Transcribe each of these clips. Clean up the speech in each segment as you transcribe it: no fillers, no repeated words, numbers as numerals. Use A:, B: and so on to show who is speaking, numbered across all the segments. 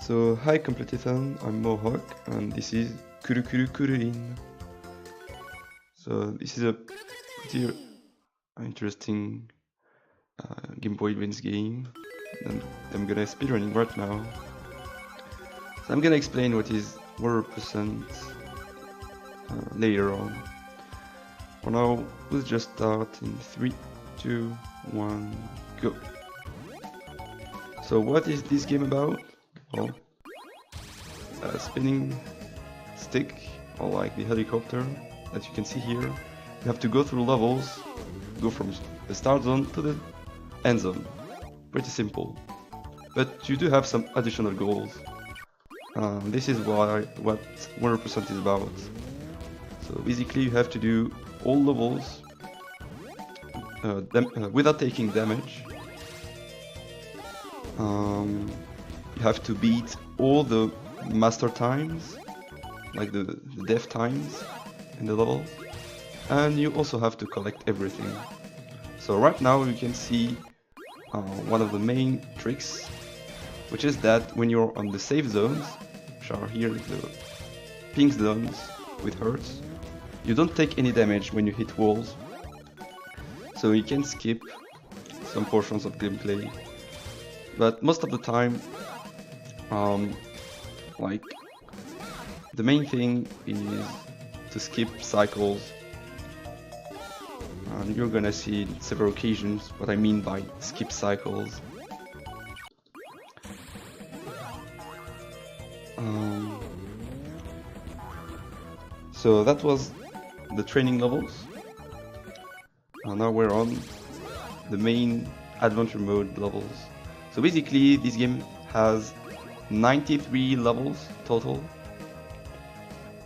A: So hi Completithon, I'm Mohawk and this is Kururin. So this is a pretty interesting Game Boy Advance game and I'm gonna speedrunning right now. So I'm gonna explain what is 100% later on. For now, let's just start in 3, 2, 1, go. So what is this game about? Well, a spinning stick, or like the helicopter that you can see here. You have to go through levels, go from the start zone to the end zone. Pretty simple. But you do have some additional goals. This is what 100% is about. So basically you have to do all levels without taking damage. You have to beat all the master times, like the death times in the level, and you also have to collect everything. So right now you can see one of the main tricks, which is that when you're on the safe zones, which are here the pink zones with hearts, you don't take any damage when you hit walls, so you can skip some portions of gameplay. But most of the time, like, the main thing is to skip cycles, and you're gonna see in several occasions what I mean by skip cycles. So that was the training levels. Now we're on the main adventure mode levels. So basically this game has 93 levels total,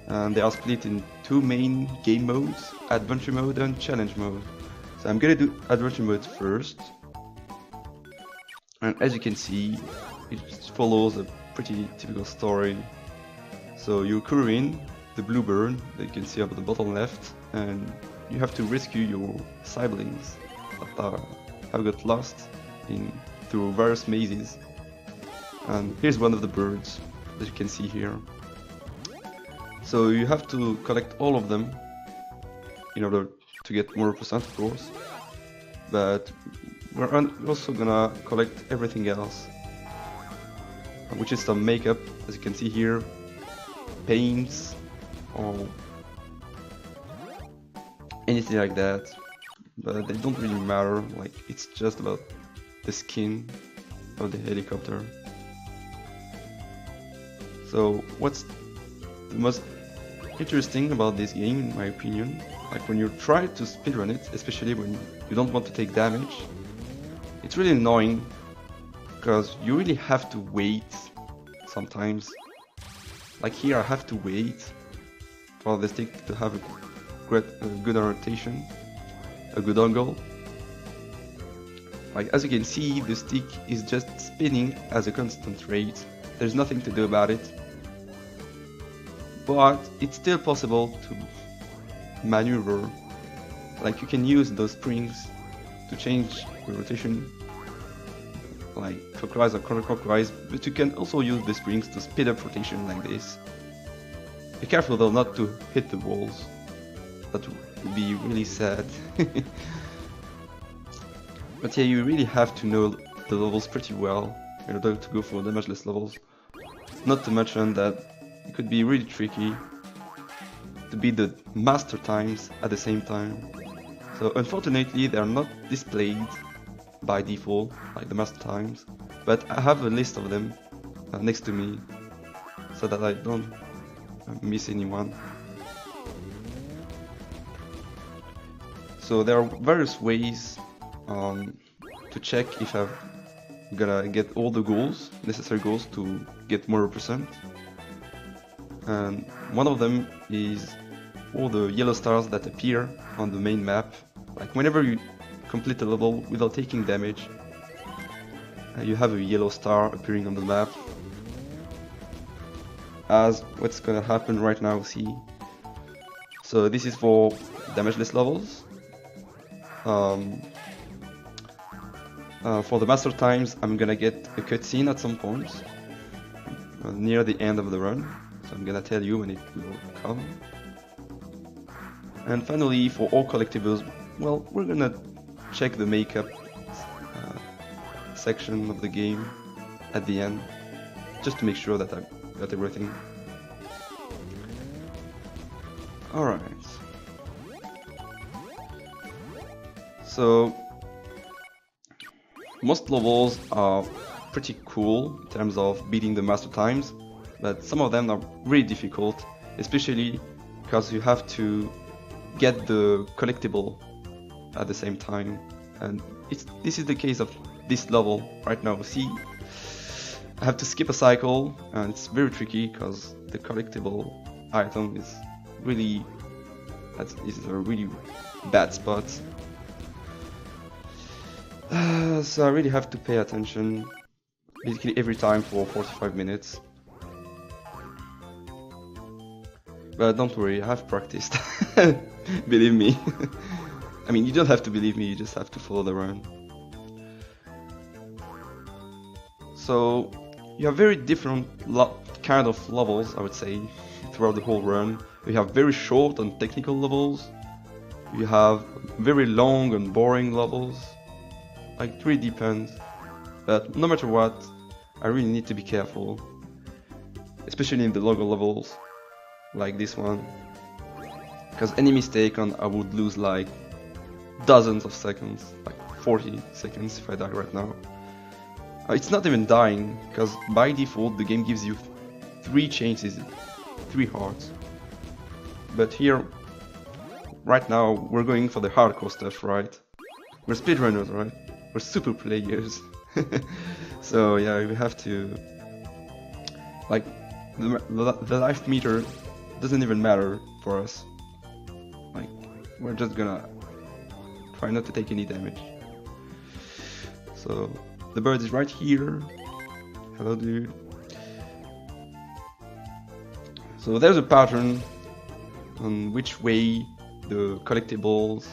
A: and they are split in two main game modes, adventure mode and challenge mode. So I'm gonna do adventure mode first, and as you can see, it follows a pretty typical story. So you're Kururin, the bluebird that you can see up at the bottom left, and you have to rescue your siblings that have got lost through various mazes. And here's one of the birds that you can see here. So you have to collect all of them in order to get more percent, of course. But we're also gonna collect everything else, which is some makeup, as you can see here, paints, or anything like that. But they don't really matter, like it's just about the skin of the helicopter. So what's the most interesting about this game, in my opinion, like when you try to speedrun it, especially when you don't want to take damage, it's really annoying because you really have to wait sometimes. Like here I have to wait for the stick to have a good orientation, a good angle. Like as you can see, the stick is just spinning at a constant rate. There's nothing to do about it. But it's still possible to maneuver. Like you can use those springs to change the rotation, like clockwise or counterclockwise, but you can also use the springs to speed up rotation like this. Be careful though not to hit the walls. That would be really sad. But yeah, you really have to know the levels pretty well in order to go for damageless levels. Not to mention that it could be really tricky to beat the master times at the same time. So unfortunately they are not displayed by default like the master times, but I have a list of them next to me so that I don't miss anyone. So there are various ways to check if I'm gonna get all the goals, necessary goals to get more percent. And one of them is all the yellow stars that appear on the main map. Like whenever you complete a level without taking damage, you have a yellow star appearing on the map. As what's gonna happen right now, see. So this is for damageless levels. For the master times, I'm gonna get a cutscene at some point. near the end of the run, so I'm gonna tell you when it will come. And finally, for all collectibles, well, we're gonna check the makeup section of the game at the end, just to make sure that I got everything. Alright. So, most levels are pretty cool in terms of beating the master times, but some of them are really difficult, especially because you have to get the collectible at the same time, and this is the case of this level right now. See, I have to skip a cycle, and it's very tricky because the collectible item is really is a really bad spot. So I really have to pay attention basically every time for 45 minutes. But don't worry, I have practiced. Believe me. I mean, you don't have to believe me, you just have to follow the run. So you have very different kind of levels, I would say, throughout the whole run. You have very short and technical levels. You have very long and boring levels. Like, it really depends. But no matter what, I really need to be careful. Especially in the longer levels, like this one. Because any mistake and I would lose like dozens of seconds, like 40 seconds if I die right now. It's not even dying, because by default the game gives you 3 chances, 3 hearts. But here, right now, we're going for the hardcore stuff, right? We're speedrunners, right? We're super players. So yeah, we have to... Like, the life meter doesn't even matter for us. Like, we're just gonna try not to take any damage. So, the bird is right here. Hello, dude. So there's a pattern on which way the collectibles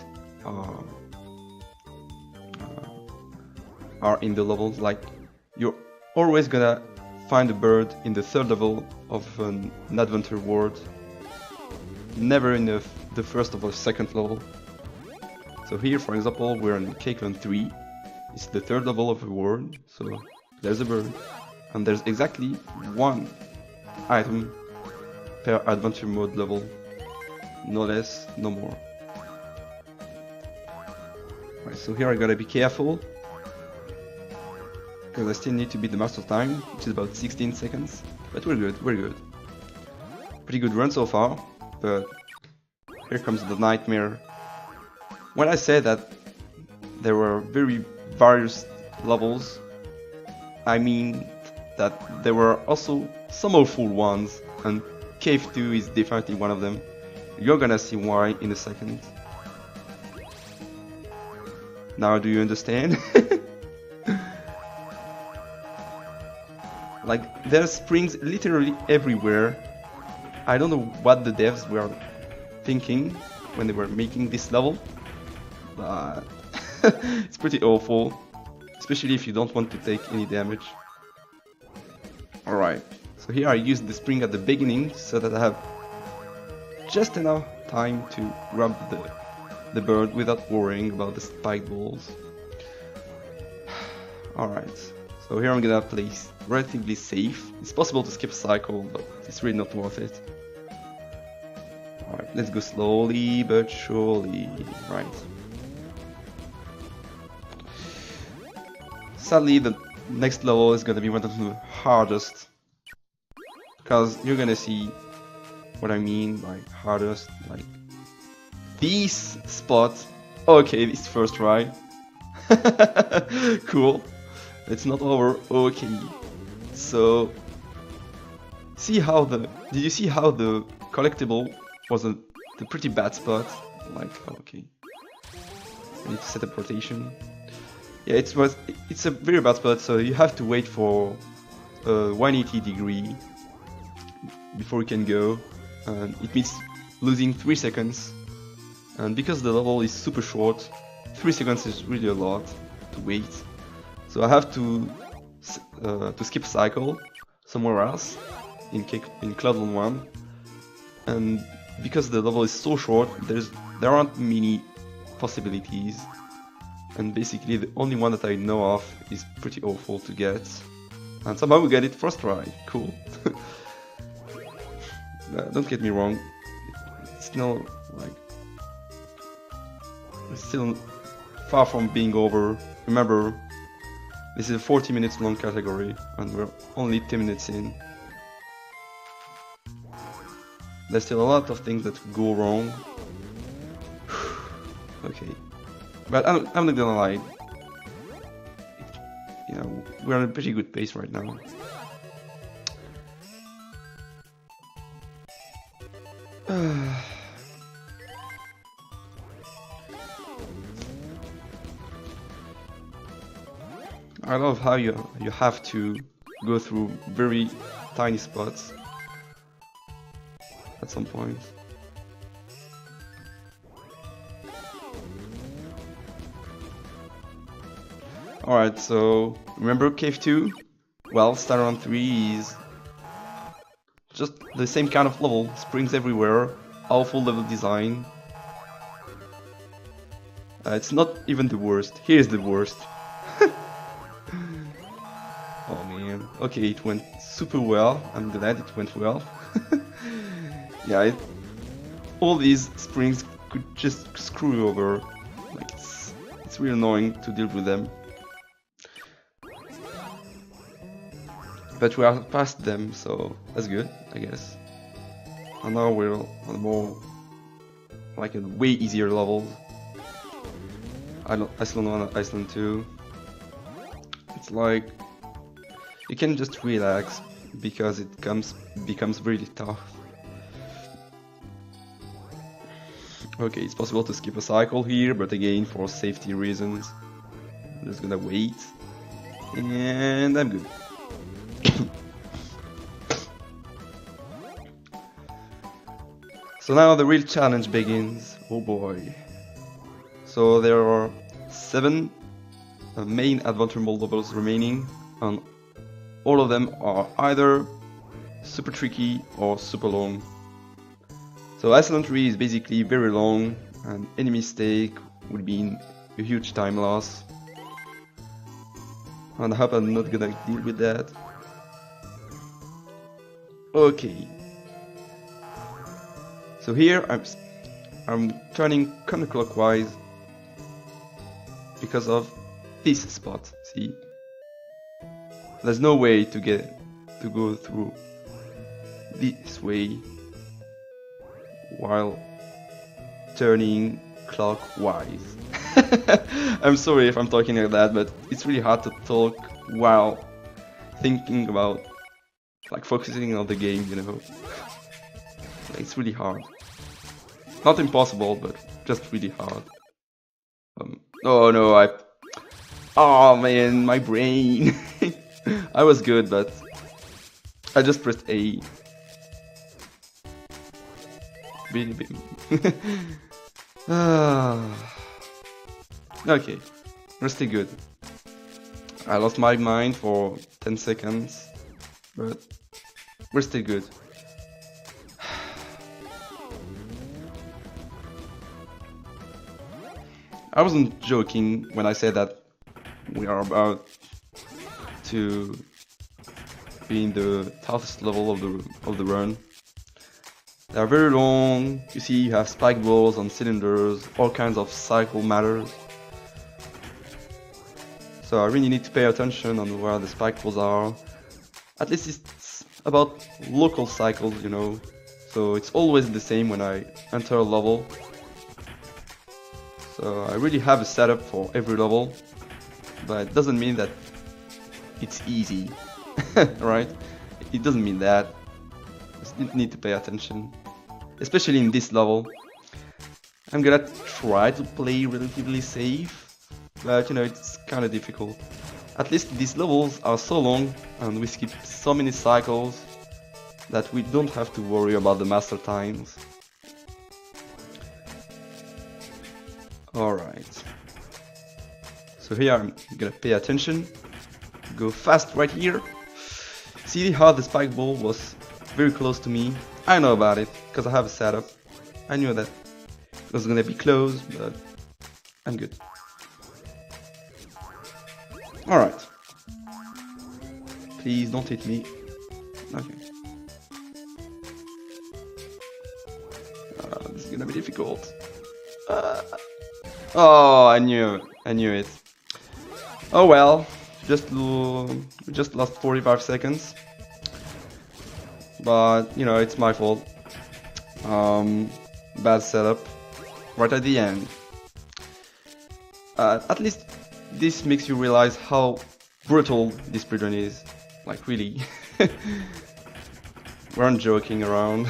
A: are in the levels. Like, you're always gonna find a bird in the 3rd level of an adventure world, never in the 1st or the 2nd level. So here, for example, we're in Cakeland 3. It's the 3rd level of the world, so there's a bird, and there's exactly 1 item per adventure mode level, no less, no more. Right, so here I gotta be careful, because I still need to beat the master time, which is about 16 seconds, but we're good, we're good. Pretty good run so far, but here comes the nightmare. When I said that there were very various levels, I mean that there were also some awful ones, and Cave 2 is definitely one of them. You're gonna see why in a second. Now do you understand? Like, there's springs literally everywhere. I don't know what the devs were thinking when they were making this level, but it's pretty awful, especially if you don't want to take any damage. Alright, so here I use the spring at the beginning so that I have just enough time to grab the bird without worrying about the spiked balls. Alright, so here I'm gonna play relatively safe. It's possible to skip a cycle, but it's really not worth it. Alright, let's go slowly but surely. Right. Sadly, the next level is gonna be one of the hardest, because you're gonna see what I mean by hardest. Like, this spot. Okay, it's first try. Cool. It's not over. Okay. So, see how did you see how the collectible was the pretty bad spot? Like, okay. I need to set up rotation. Yeah, it's a very bad spot, so you have to wait for 180 degree before you can go, and it means losing 3 seconds. And because the level is super short, 3 seconds is really a lot to wait. So I have to skip cycle, somewhere else in Cloudland 1, and because the level is so short, there aren't many possibilities, and basically the only one that I know of is pretty awful to get, and somehow we get it first try. Cool. Don't get me wrong, it's still like it's still far from being over. Remember, this is a 40 minutes long category and we're only 10 minutes in. There's still a lot of things that could go wrong. Okay, but I'm not gonna lie, you know, we're on a pretty good pace right now. I love how you have to go through very tiny spots at some point. Alright, so remember Cave 2? Well, Star Run 3 is just the same kind of level, springs everywhere, awful level design. It's not even the worst, here's the worst. Oh man, okay, it went super well, I'm glad it went well. Yeah, all these springs could just screw you over, like it's really annoying to deal with them. But we are past them, so that's good, I guess. And now we're on a more, like a way easier level. Iceland 1 and Iceland 2. It's like you can just relax because it becomes really tough. Okay, it's possible to skip a cycle here, but again, for safety reasons, I'm just gonna wait, and I'm good. So now the real challenge begins. Oh boy. So there are 7 main adventure mode levels remaining, and all of them are either super tricky or super long. So Iceland 3 is basically very long, and any mistake would be a huge time loss. And I hope I'm not gonna deal with that. Okay. So here I'm turning counterclockwise because of this spot. See, there's no way to go through this way while turning clockwise. I'm sorry if I'm talking like that, but it's really hard to talk while thinking about, like, focusing on the game, you know. It's really hard. Not impossible, but just really hard. Oh no, oh man, my brain. I was good, but I just pressed A. Really big. Okay, we're still good. I lost my mind for 10 seconds, but we're still good. I wasn't joking when I said that we are about to be in the toughest level of the run. They are very long. You see, you have spike balls on cylinders, all kinds of cycle matters. So I really need to pay attention on where the spike balls are. At least it's about local cycles, you know. So it's always the same when I enter a level. So I really have a setup for every level, but it doesn't mean that it's easy, right? It doesn't mean that. You need to pay attention, especially in this level. I'm gonna try to play relatively safe, but you know, it's kind of difficult. At least these levels are so long and we skip so many cycles that we don't have to worry about the master times. Alright, so here I'm gonna pay attention, go fast right here, See how the spike ball was very close to me? I know about it, because I have a setup. I knew that it was gonna be close, but I'm good. Alright. Please don't hit me. Okay. This is gonna be difficult. Oh, I knew it. Oh well, we just lost 45 seconds. But, you know, it's my fault. Bad setup. Right at the end. At least this makes you realize how brutal this speedrun is. Like, really. We aren't joking around.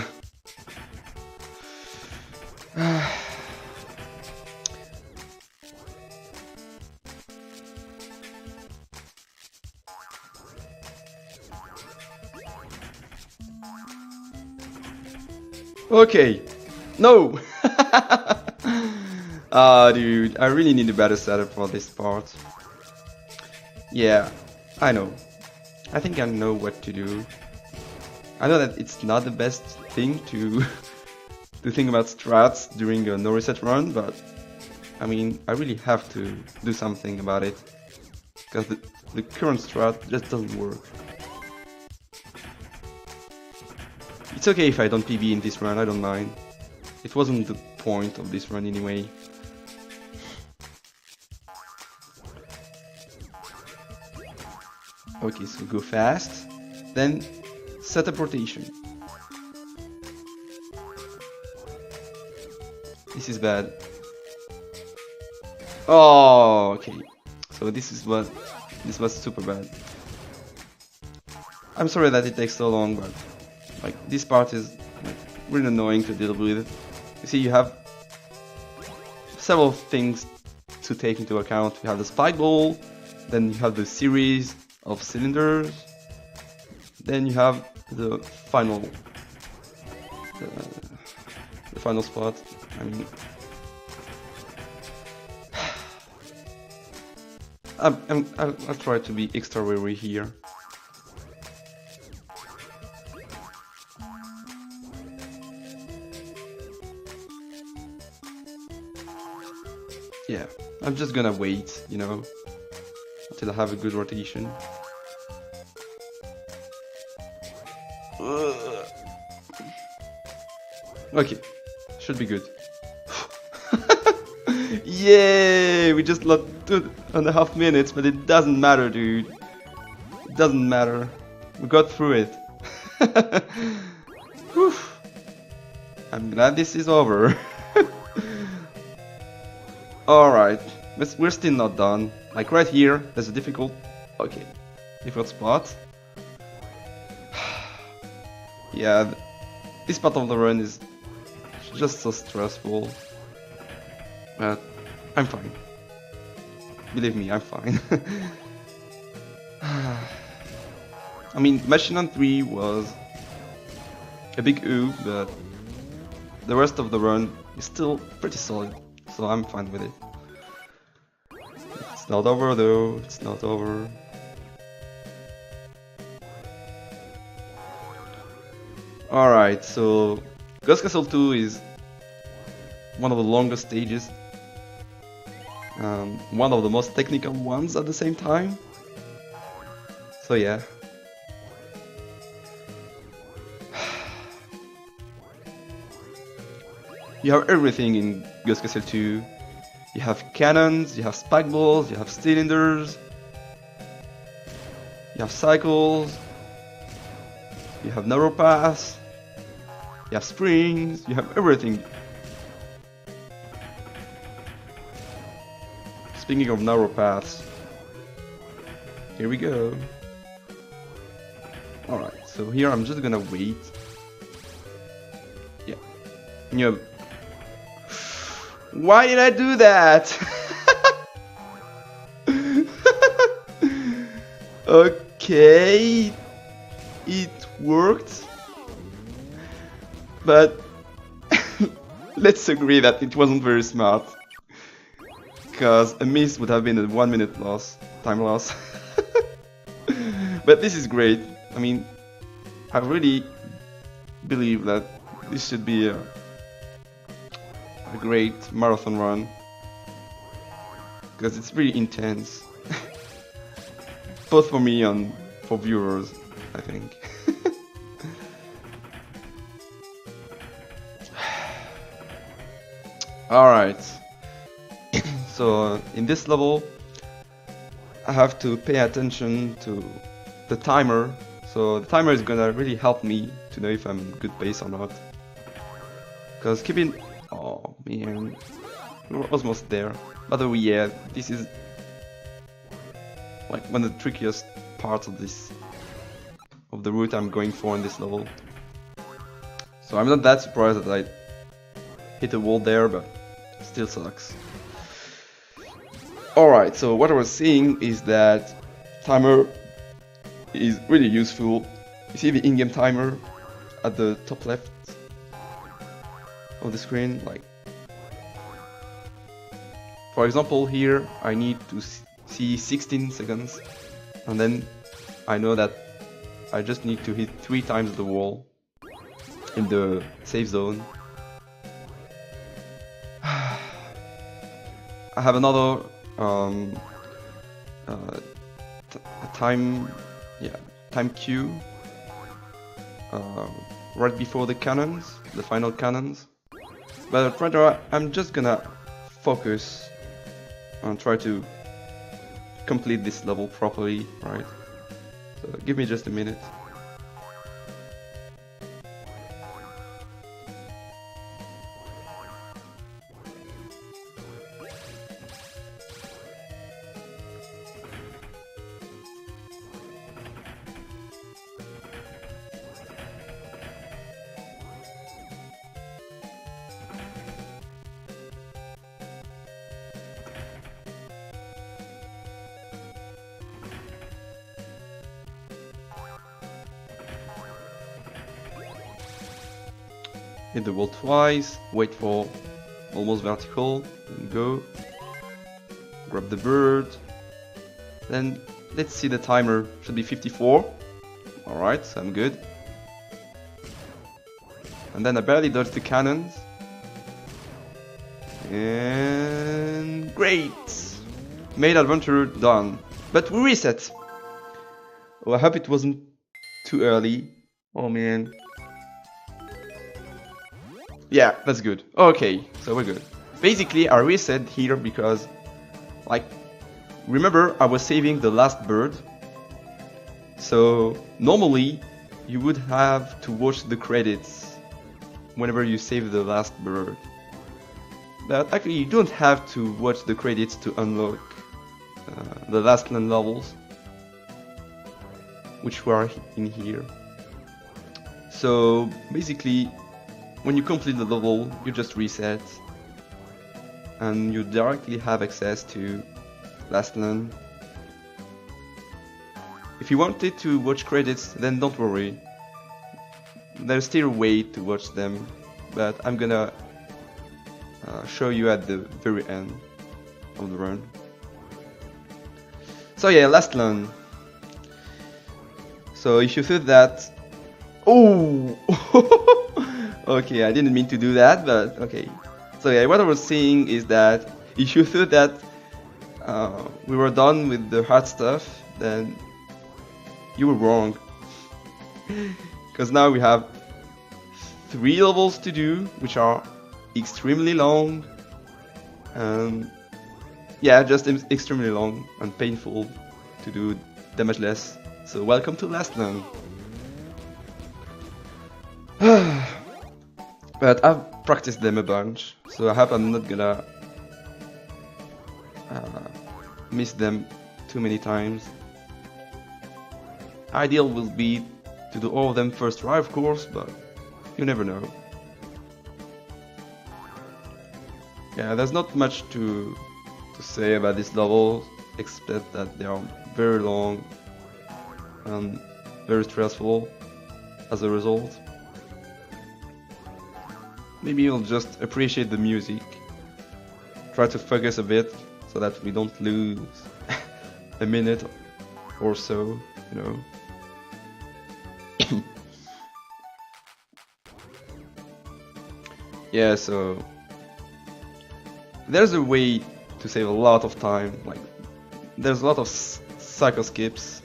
A: Okay. No! Dude, I really need a better setup for this part. Yeah, I know. I think I know what to do. I know that it's not the best thing to to think about strats during a no reset run, but I mean, I really have to do something about it. Because the current strat just doesn't work. It's okay if I don't PB in this run, I don't mind. It wasn't the point of this run anyway. Okay, so go fast, then set up rotation. This is bad. Oh, okay. So this was super bad. I'm sorry that it takes so long, but like this part is like really annoying to deal with. You see, you have several things to take into account. You have the spike ball, then you have the series of cylinders, then you have the final spot. I mean, I'll try to be extra wary here. Yeah, I'm just gonna wait, you know, until I have a good rotation. Okay, should be good. Yay! We just lost 2.5 minutes, but it doesn't matter, dude. It doesn't matter. We got through it. Whew. I'm glad this is over. Alright, we're still not done. Like right here, there's a difficult spot. Yeah, this part of the run is just so stressful. But I'm fine. Believe me, I'm fine. I mean, Machine on 3 was a big ooh, but the rest of the run is still pretty solid, so I'm fine with it. It's not over though, it's not over. Alright, so Ghost Castle 2 is one of the longest stages. One of the most technical ones at the same time. So yeah. You have everything in Ghost Castle 2. You have cannons, you have spike balls, you have cylinders, you have cycles, you have narrow paths, you have springs, you have everything. Speaking of narrow paths, here we go. Alright, so here I'm just gonna wait. Yeah. Yep. Why did I do that? Okay, it worked, but let's agree that it wasn't very smart, because a miss would have been a 1 minute loss, time loss. But this is great. I mean, I really believe that this should be a great marathon run, because it's really intense, both for me and for viewers, I think. Alright, so in this level I have to pay attention to the timer, so the timer is gonna really help me to know if I'm good pace or not. Because oh man, we're almost there. By the way, yeah, this is like one of the trickiest parts of the route I'm going for in this level. So I'm not that surprised that I hit a wall there, but still sucks. Alright, so what I was saying is that timer is really useful. You see the in-game timer at the top left of the screen, like for example here I need to see 16 seconds, and then I know that I just need to hit 3 times the wall in the safe zone. I have another time queue right before the cannons, the final cannons. But right now I'm just gonna focus and try to complete this level properly, right? So give me just a minute. Hit the wall twice, wait for almost vertical, and go. Grab the bird. Then let's see, the timer should be 54. Alright, so I'm good. And then I barely dodged the cannons. And great! Main adventure done. But we reset. Oh, I hope it wasn't too early. Oh man. Yeah, that's good. Okay, so we're good. Basically, I reset here because, like, remember I was saving the last bird. So normally you would have to watch the credits whenever you save the last bird. But actually you don't have to watch the credits to unlock the last land levels, which were in here. So basically, when you complete the level, you just reset and you directly have access to last land. If you wanted to watch credits, then don't worry. There's still a way to watch them, but I'm gonna show you at the very end of the run. So yeah, last land. So if you thought that... Oh! Okay, I didn't mean to do that, but okay. So yeah, what I was saying is that if you thought that we were done with the hard stuff, then you were wrong. Because now we have 3 levels to do, which are extremely long. Yeah, just extremely long and painful to do damageless. So welcome to Last Land. But I've practiced them a bunch, so I hope I'm not gonna miss them too many times. Ideal will be to do all of them first try, of course, but you never know. Yeah, there's not much to say about this level, except that they are very long and very stressful as a result. Maybe you'll just appreciate the music. Try to focus a bit so that we don't lose a minute or so, you know. Yeah, so there's a way to save a lot of time. Like, there's a lot of cycle skips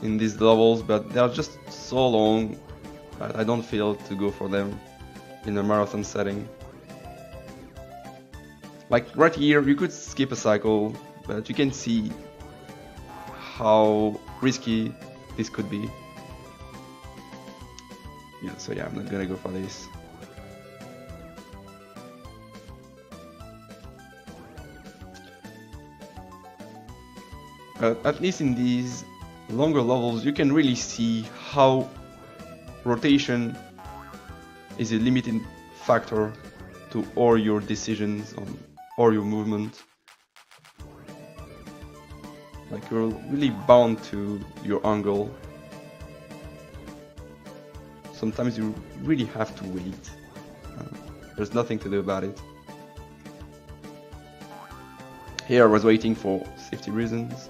A: in these levels, but they are just so long that I don't feel to go for them in a marathon setting. Like right here, you could skip a cycle, but you can see how risky this could be. Yeah, so yeah, I'm not gonna go for this. At least in these longer levels, you can really see how rotation is a limiting factor to all your decisions on all your movement. Like, you're really bound to your angle. Sometimes you really have to wait. There's nothing to do about it. Here I was waiting for safety reasons.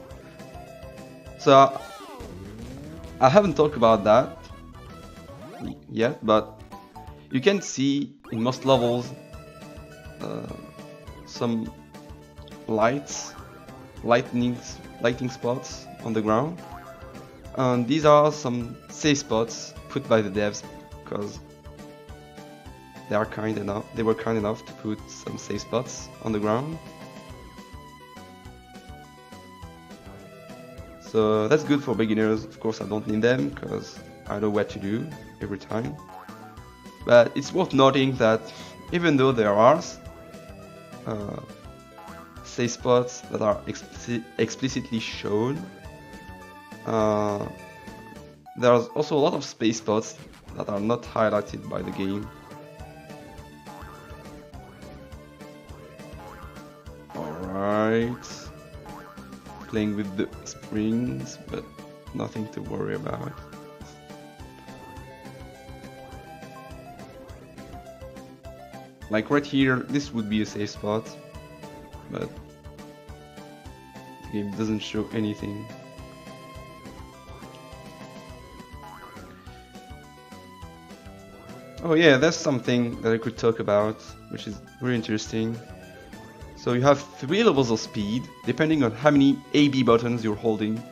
A: So I haven't talked about that yet, but you can see in most levels some lightning spots on the ground, and these are some safe spots put by the devs because they were kind enough to put some safe spots on the ground. So that's good for beginners. Of course, I don't need them because I know what to do every time. But it's worth noting that even though there are safe spots that are explicitly shown, there's also a lot of space spots that are not highlighted by the game. Alright. Playing with the springs, but nothing to worry about. Like right here, this would be a safe spot, but the game doesn't show anything. Oh yeah, that's something that I could talk about, which is really interesting. So you have 3 levels of speed, depending on how many A-B buttons you're holding.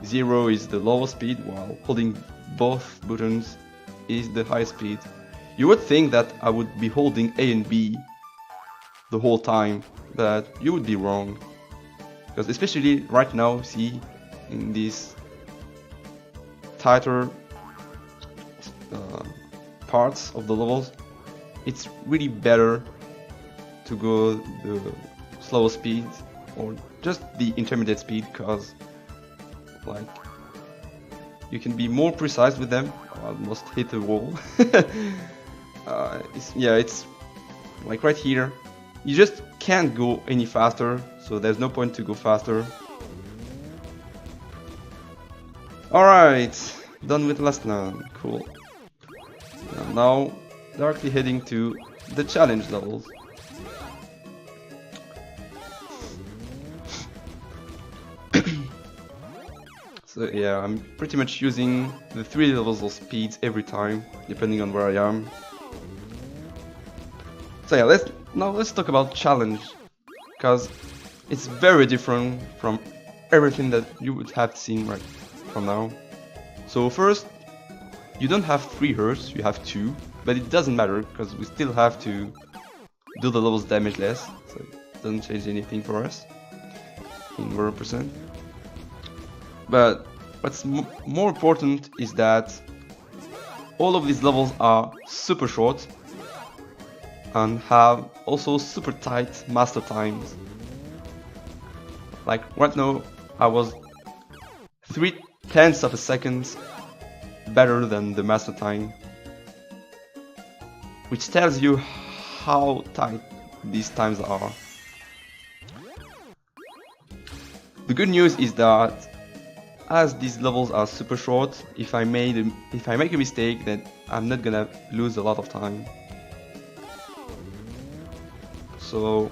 A: 0 is the lowest speed, while holding both buttons is the highest speed. You would think that I would be holding A and B the whole time, but you would be wrong. Because especially right now, see, in these tighter parts of the levels, it's really better to go the slower speed or just the intermediate speed, because like you can be more precise with them. I almost hit the wall. It's like right here, you just can't go any faster, so there's no point to go faster. Alright, done with last one, cool. Now directly heading to the challenge levels. So yeah, I'm pretty much using the 3 levels of speeds every time, depending on where I am. So yeah, let's talk about challenge, because it's very different from everything that you would have seen right from now. So first, you don't have 3 hearts, you have 2, but it doesn't matter because we still have to do the levels damageless, so it doesn't change anything for us in 100%. But what's more important is that all of these levels are super short and have also super tight master times. Like right now, I was 0.3 of a second better than the master time, which tells you how tight these times are. The good news is that as these levels are super short, if I make a mistake, then I'm not gonna lose a lot of time. So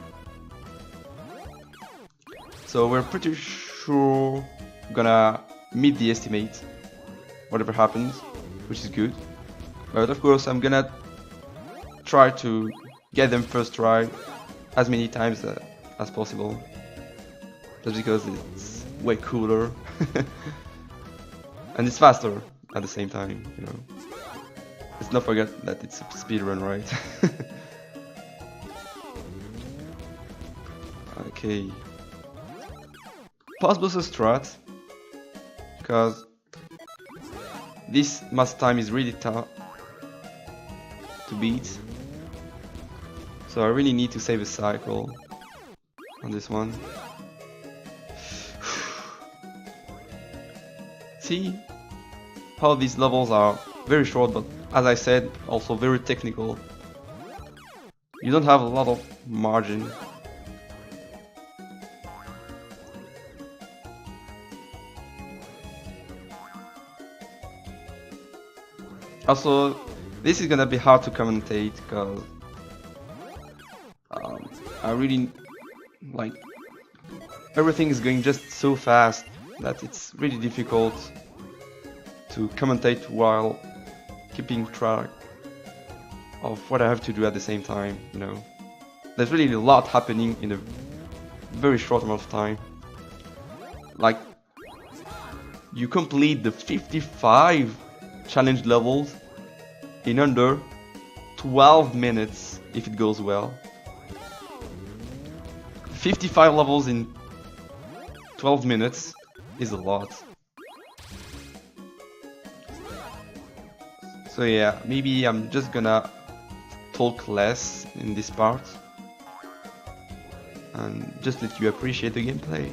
A: we're pretty sure we're gonna meet the estimate, whatever happens, which is good. But of course, I'm gonna try to get them first try as many times as possible. Just because it's way cooler. And it's faster at the same time, you know. Let's not forget that it's a speedrun, right? Okay. Pause booster strat, because this master time is really tough to beat. So I really need to save a cycle on this one. See how these levels are very short, but as I said, also very technical. You don't have a lot of margin. Also, this is gonna be hard to commentate because I really like everything is going just so fast that it's really difficult to commentate while keeping track of what I have to do at the same time, you know. There's really a lot happening in a very short amount of time. Like, you complete the 55 challenge levels in under 12 minutes if it goes well. 55 levels in 12 minutes is a lot. So yeah, maybe I'm just gonna talk less in this part and just let you appreciate the gameplay.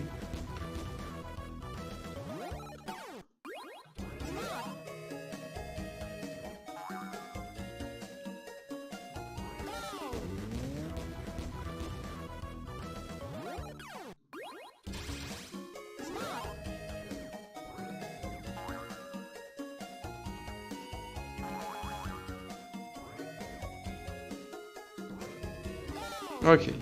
A: Okay.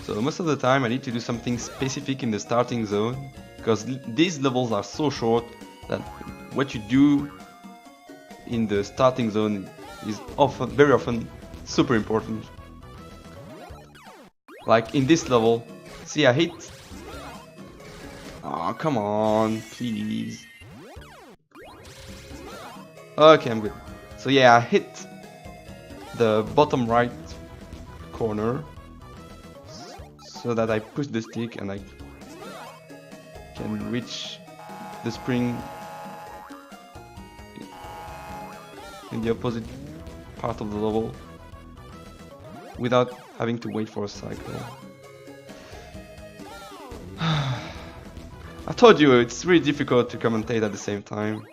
A: So most of the time I need to do something specific in the starting zone, because these levels are so short that what you do in the starting zone is often, very often, super important. Like in this level, see I hit. Oh, come on, please. Okay, I'm good. So yeah, I hit the bottom right corner so that I push the stick and I can reach the spring in the opposite part of the level without having to wait for a cycle. I told you it's really difficult to commentate at the same time.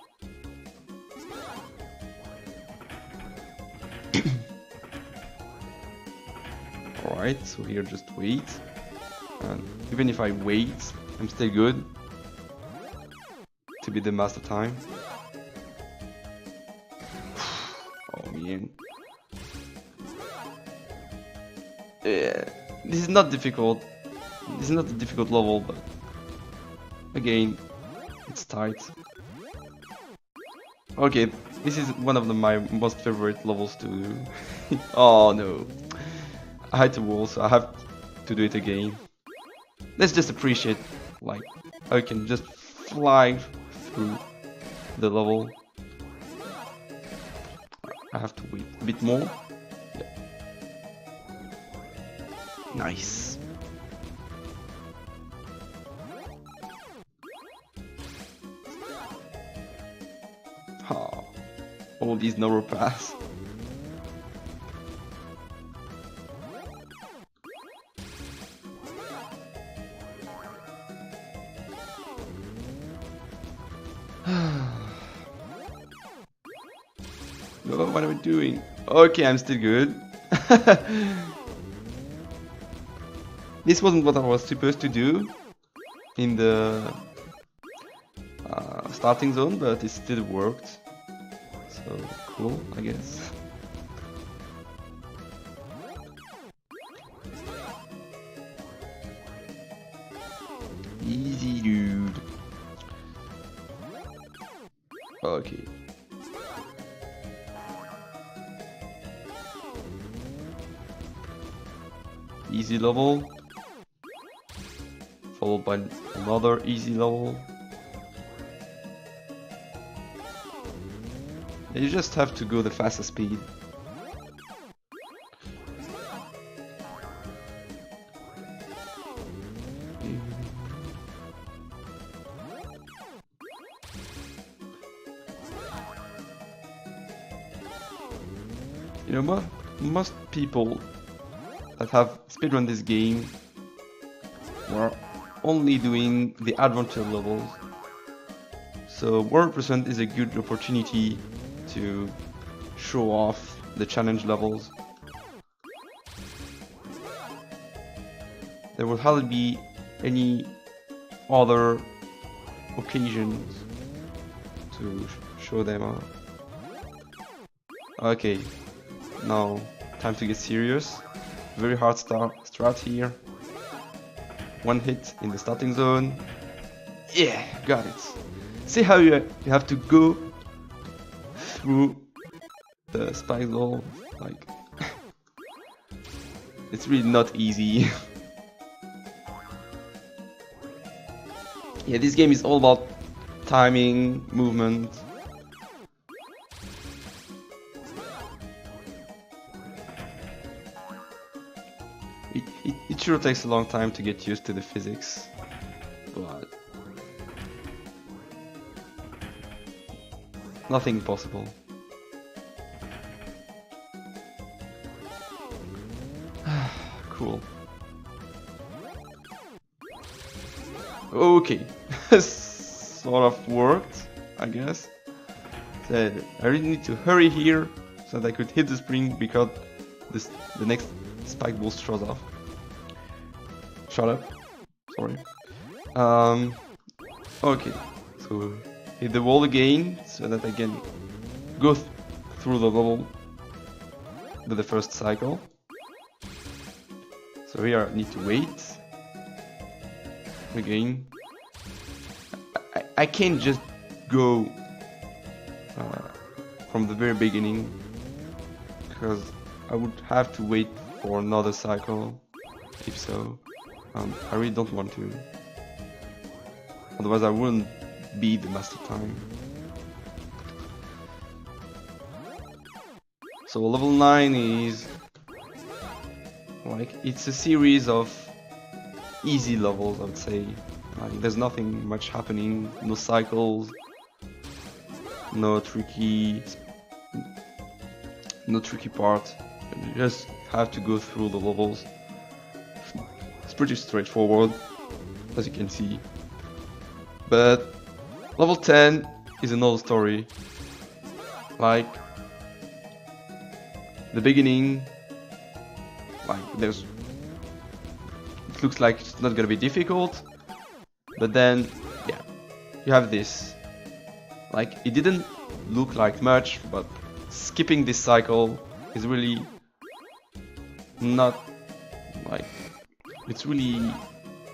A: Alright, so here just wait. And even if I wait, I'm still good to be the master time. Oh man. Yeah, this is not difficult. This is not a difficult level, but again, it's tight. Okay, this is one of my most favorite levels to do. Oh no. I had to wall, so I have to do it again. Let's just appreciate, like, I can just fly through the level. I have to wait a bit more. Yeah. Nice. Oh, all these narrow paths. No, what am I doing? Okay, I'm still good. This wasn't what I was supposed to do in the starting zone, but it still worked. So cool, I guess. easy level, followed by another easy level. You just have to go the fastest speed. You know what? Most people that have speedrun this game were only doing the adventure levels. So 100% is a good opportunity to show off the challenge levels. There will hardly be any other occasions to show them off. Okay, now time to get serious. Very hard start here. One hit in the starting zone. Yeah, got it. See how you have to go through the spike wall, like it's really not easy. Yeah, this game is all about timing, movement. It sure takes a long time to get used to the physics, but nothing impossible. Cool. Okay, sort of worked, I guess. So I really need to hurry here so that I could hit the spring because the next spike ball shows off. Shut up. Sorry. Okay, so hit the wall again so that I can go through the level with the first cycle. So here I need to wait. Again, I can't just go from the very beginning because I would have to wait for another cycle if so. I really don't want to, otherwise I wouldn't beat the master time. So level 9 is like, it's a series of easy levels, I would say. Like, there's nothing much happening, no cycles, no tricky part. You just have to go through the levels. It's pretty straightforward, as you can see. But level 10 is another story. Like, the beginning, like, it looks like it's not gonna be difficult, but then, yeah, you have this. Like, it didn't look like much, but skipping this cycle is really not, like, it's really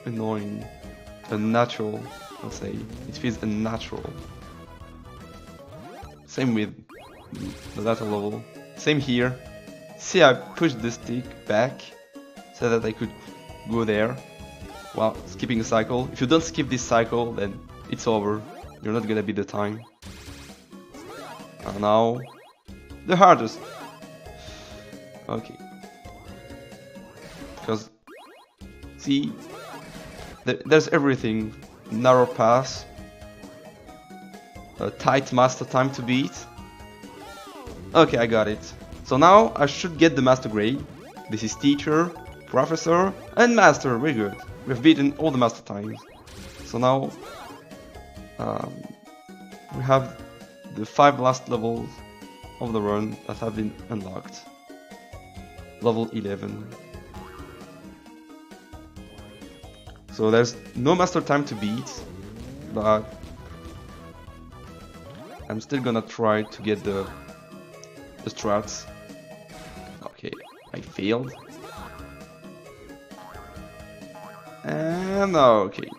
A: annoying, unnatural, I'll say. It feels unnatural. Same with the latter level. Same here. See, I pushed the stick back so that I could go there while skipping a cycle. If you don't skip this cycle, then it's over. You're not gonna beat the time. And now, the hardest. Okay. Because, see, there's everything. Narrow pass, a tight master time to beat. Okay, I got it. So now I should get the master grade. This is teacher, professor, and master. Very good. We've beaten all the master times. So now we have the 5 last levels of the run that have been unlocked. Level 11. So there's no master time to beat, but I'm still gonna try to get the strats. Okay, I failed. And okay,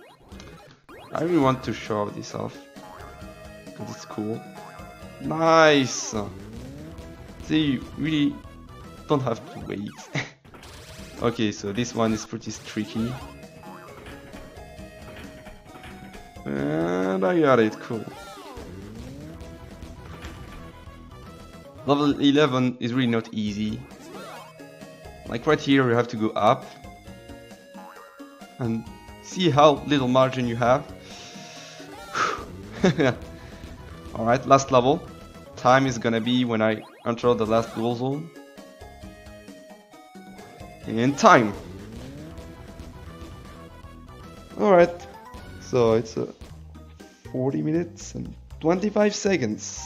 A: I really want to show this off because it's cool. Nice. See, you really don't have to wait. Okay, so this one is pretty tricky. And I got it, cool. Level 11 is really not easy. Like right here, you have to go up. And see how little margin you have. Alright, last level. Time is gonna be when I enter the last goal zone. And time! Alright, so it's 40 minutes and 25 seconds.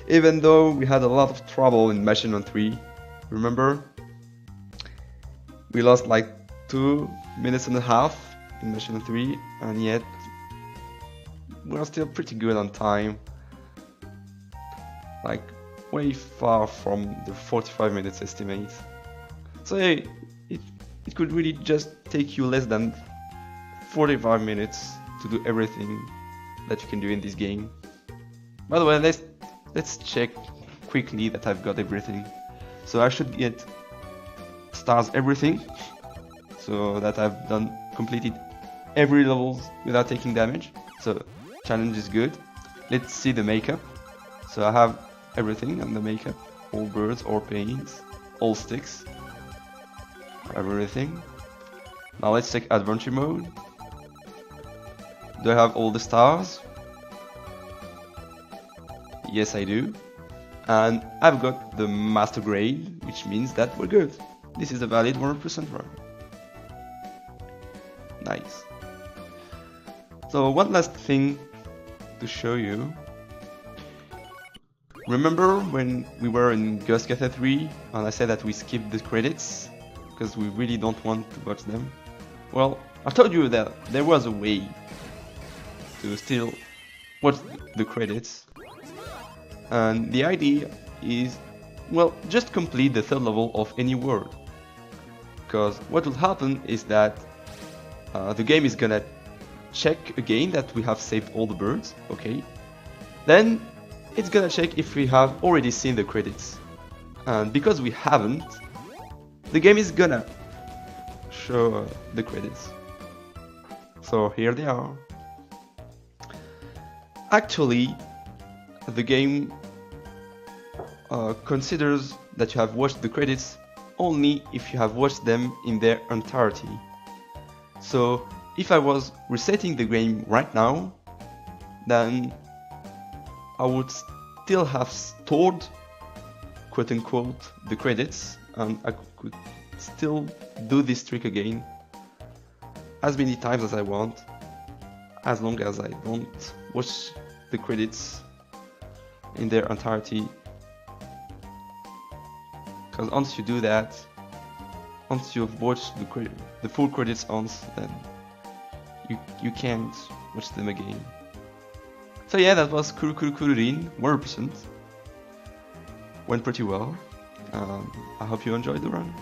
A: Even though we had a lot of trouble in Machine on 3, remember? We lost like 2 minutes and a half in Machine on 3, and yet we're still pretty good on time. Like way far from the 45 minutes estimate. So it could really just take you less than 45 minutes to do everything that you can do in this game. By the way, let's check quickly that I've got everything. So I should get stars everything, so that I've completed every level without taking damage. So challenge is good. Let's see the makeup. So I have everything on the makeup, all birds, all paints, all sticks. I have everything. Now let's check adventure mode. Do I have all the stars? Yes, I do. And I've got the master grade, which means that we're good. This is a valid 100% run. Nice. So one last thing to show you. Remember when we were in Ghost Cafe 3 and I said that we skipped the credits because we really don't want to watch them? Well, I told you that there was a way to still watch the credits, and the idea is, well, just complete the third level of any world, because what will happen is that the game is gonna check again that we have saved all the birds, okay, then it's gonna check if we have already seen the credits, and because we haven't, the game is gonna show the credits. So here they are. Actually, the game considers that you have watched the credits only if you have watched them in their entirety. So if I was resetting the game right now, then I would still have stored, quote unquote, the credits, and I could still do this trick again as many times as I want, as long as I don't watch the credits in their entirety. Because once you do that, once you've watched the full credits once, then you can't watch them again. So yeah, that was Kururin 100%. Went pretty well. I hope you enjoyed the run.